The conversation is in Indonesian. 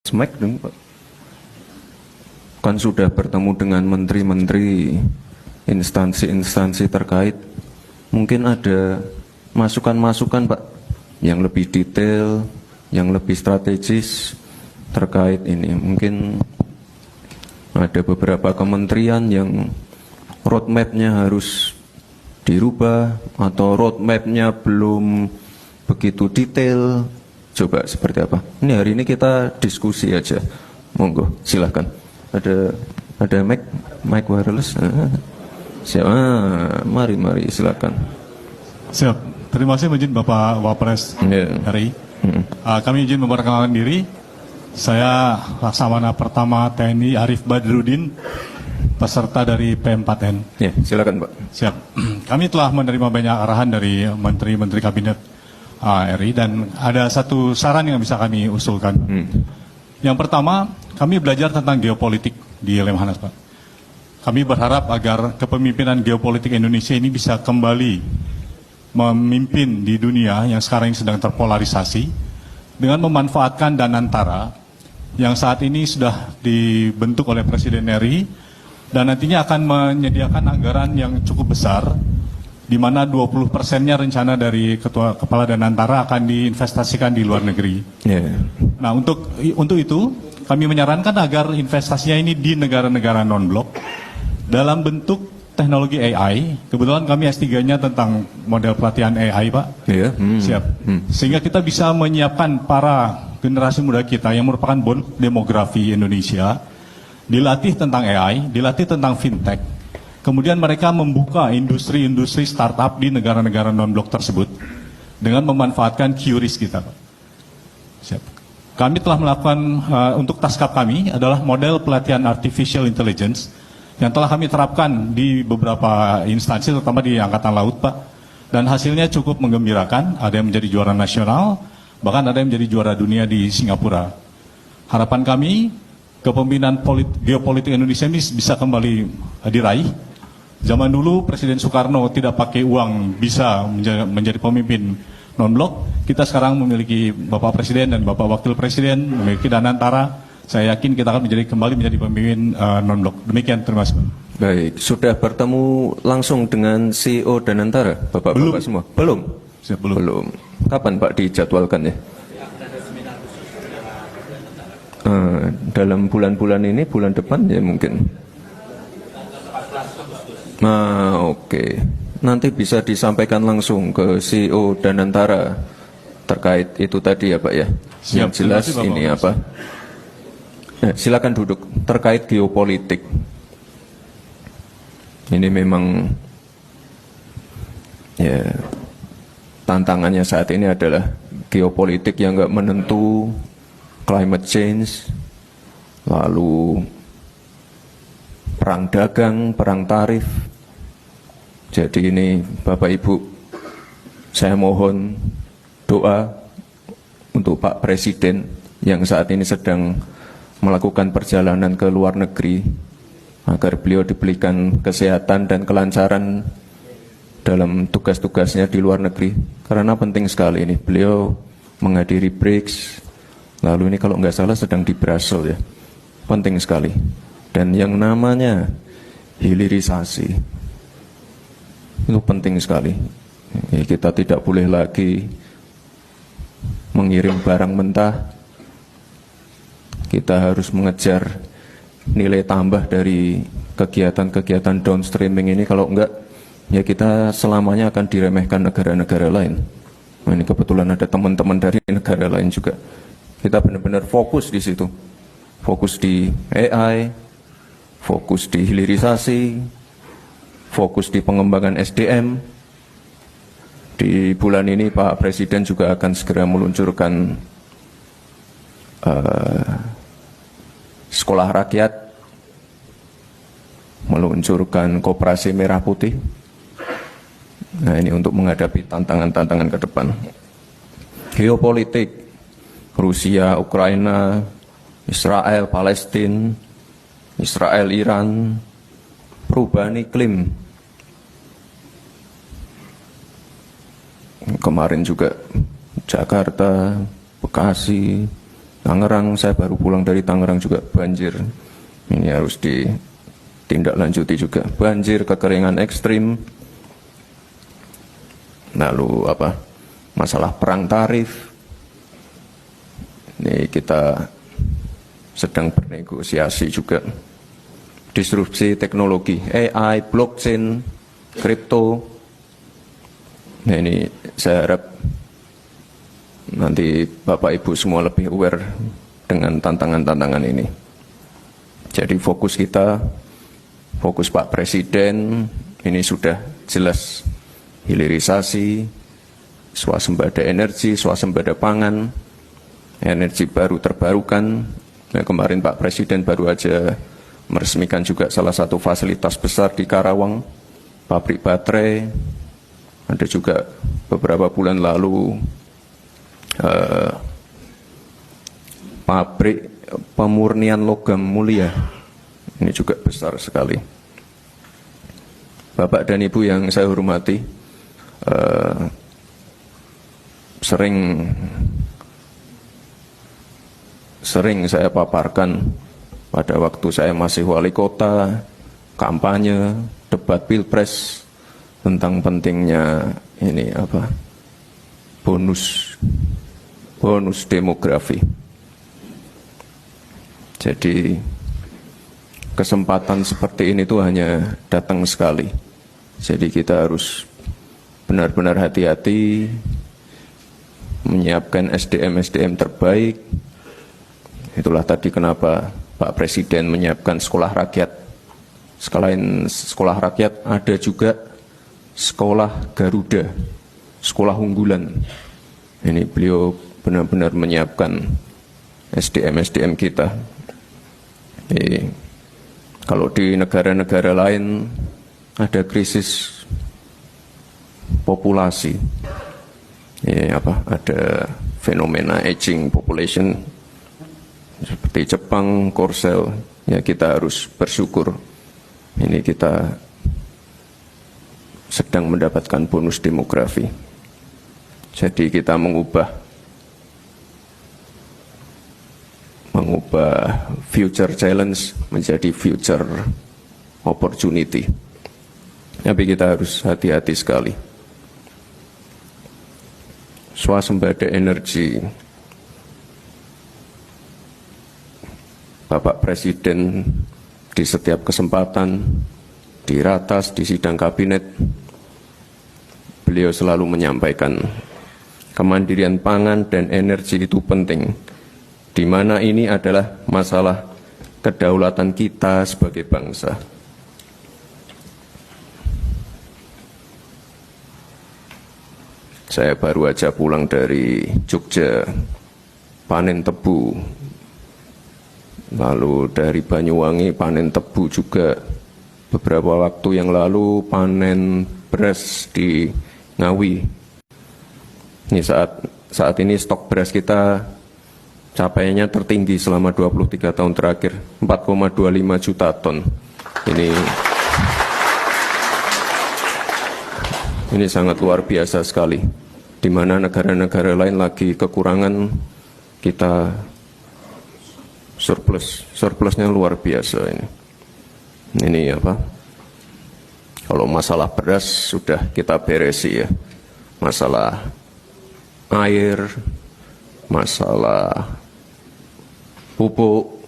Smack dong Pak. Kan sudah bertemu dengan menteri-menteri, instansi-instansi terkait. Mungkin ada masukan-masukan Pak, yang lebih detail, yang lebih strategis terkait ini. Mungkin ada beberapa kementerian yang roadmap-nya harus dirubah atau roadmap-nya belum begitu detail. Coba seperti apa? Ini hari ini kita diskusi aja. Monggo, silahkan. Ada mic wireless. Siap. Mari silakan. Siap. Terima kasih izin Bapak Wapres RI. Kami izin memperkenalkan diri. Saya Laksamana Pertama TNI Arif Badrudin, peserta dari P4N. Ya, silakan Pak. Siap. Kami telah menerima banyak arahan dari menteri-menteri kabinet RI dan ada satu saran yang bisa kami usulkan. Yang pertama, kami belajar tentang geopolitik di Lemhanas, Pak. Kami berharap agar kepemimpinan geopolitik Indonesia ini bisa kembali memimpin di dunia yang sekarang sedang terpolarisasi dengan memanfaatkan Danantara yang saat ini sudah dibentuk oleh Presiden RI dan nantinya akan menyediakan anggaran yang cukup besar di mana 20%-nya rencana dari Kepala Danantara akan diinvestasikan di luar negeri. Nah, untuk itu kami menyarankan agar investasinya ini di negara-negara non-blok dalam bentuk teknologi AI. Kebetulan kami S3-nya tentang model pelatihan AI, Pak. Siap. Sehingga kita bisa menyiapkan para generasi muda kita yang merupakan bonus demografi Indonesia, dilatih tentang AI, dilatih tentang fintech. Kemudian mereka membuka industri-industri startup di negara-negara non-blok tersebut dengan memanfaatkan QRIS kita, Pak. Siap. Kami telah melakukan, untuk taskap kami adalah model pelatihan Artificial Intelligence yang telah kami terapkan di beberapa instansi, terutama di Angkatan Laut, Pak. Dan hasilnya cukup menggembirakan, ada yang menjadi juara nasional, bahkan ada yang menjadi juara dunia di Singapura. Harapan kami, kepemimpinan geopolitik Indonesia ini bisa kembali diraih. Zaman dulu Presiden Soekarno tidak pakai uang bisa menjadi pemimpin non-blok. Kita sekarang memiliki Bapak Presiden dan Bapak Wakil Presiden, memiliki Danantara. Saya yakin kita akan kembali menjadi pemimpin non-blok. Demikian, terima kasih. Baik, sudah bertemu langsung dengan CEO Danantara, Bapak-Bapak semua? Belum? Siap, belum. Kapan Pak dijadwalkan ya? Dalam bulan-bulan ini, bulan depan ya mungkin. Oke. Nanti bisa disampaikan langsung ke CEO Danantara terkait itu tadi ya Pak ya? Yang jelas ini apa? Silakan duduk. Terkait geopolitik, ini memang ya tantangannya saat ini adalah geopolitik yang nggak menentu, climate change, lalu perang dagang, perang tarif. Jadi ini Bapak Ibu, saya mohon doa untuk Pak Presiden yang saat ini sedang melakukan perjalanan ke luar negeri, agar beliau diberikan kesehatan dan kelancaran dalam tugas-tugasnya di luar negeri. Karena penting sekali ini, beliau menghadiri BRICS, lalu ini kalau nggak salah sedang di Brussels ya. Penting sekali. Dan yang namanya hilirisasi, itu penting sekali. Kita tidak boleh lagi mengirim barang mentah. Kita harus mengejar nilai tambah dari kegiatan-kegiatan downstreaming ini. Kalau enggak, ya kita selamanya akan diremehkan negara-negara lain. Nah, ini kebetulan ada teman-teman dari negara lain juga. Kita benar-benar fokus di situ. Fokus di AI, fokus di hilirisasi, fokus di pengembangan SDM. Di bulan ini Pak Presiden juga akan segera meluncurkan sekolah rakyat, meluncurkan koperasi merah putih. Nah, ini untuk menghadapi tantangan-tantangan ke depan. Geopolitik, Rusia, Ukraina, Israel, Palestina, Israel, Iran, perubahan iklim. Kemarin juga Jakarta, Bekasi, Tangerang, saya baru pulang dari Tangerang juga banjir. Ini harus ditindaklanjuti juga. Banjir, kekeringan ekstrim. Lalu masalah perang tarif. Ini kita sedang bernegosiasi juga. Disrupsi teknologi, AI, blockchain, kripto. Nah, ini saya harap nanti Bapak Ibu semua lebih aware dengan tantangan-tantangan ini. Jadi fokus kita, fokus Pak Presiden, ini sudah jelas hilirisasi, swasembada energi, swasembada pangan, energi baru terbarukan. Nah, kemarin Pak Presiden baru aja meresmikan juga salah satu fasilitas besar di Karawang, pabrik baterai. Ada juga beberapa bulan lalu pabrik pemurnian logam mulia. Ini juga besar sekali. Bapak dan Ibu yang saya hormati, sering saya paparkan pada waktu saya masih wali kota, kampanye, debat pilpres tentang pentingnya ini bonus demografi. Jadi kesempatan seperti ini tuh hanya datang sekali. Jadi kita harus benar-benar hati-hati menyiapkan SDM terbaik. Itulah tadi kenapa Pak Presiden menyiapkan sekolah rakyat. Selain sekolah rakyat ada juga sekolah Garuda, sekolah unggulan. Ini beliau benar-benar menyiapkan SDM kita. Kalau di negara-negara lain ada krisis populasi, ada fenomena aging population seperti Jepang, Korsel, ya kita harus bersyukur. Ini kita sedang mendapatkan bonus demografi. Jadi kita mengubah future challenge menjadi future opportunity. Tapi kita harus hati-hati sekali. Swasembada energi. Bapak Presiden di setiap kesempatan, di ratas, di sidang kabinet, beliau selalu menyampaikan kemandirian pangan dan energi itu penting, di mana ini adalah masalah kedaulatan kita sebagai bangsa. Saya baru aja pulang dari Jogja, panen tebu. Lalu dari Banyuwangi panen tebu juga. Beberapa waktu yang lalu panen beras di Ngawi. Ini saat ini stok beras kita capaiannya tertinggi selama 23 tahun terakhir, 4,25 juta ton. Ini sangat luar biasa sekali. Di mana negara-negara lain lagi kekurangan, kita surplusnya luar biasa ini. Ini kalau masalah beras sudah kita beresi ya. Masalah air, masalah pupuk,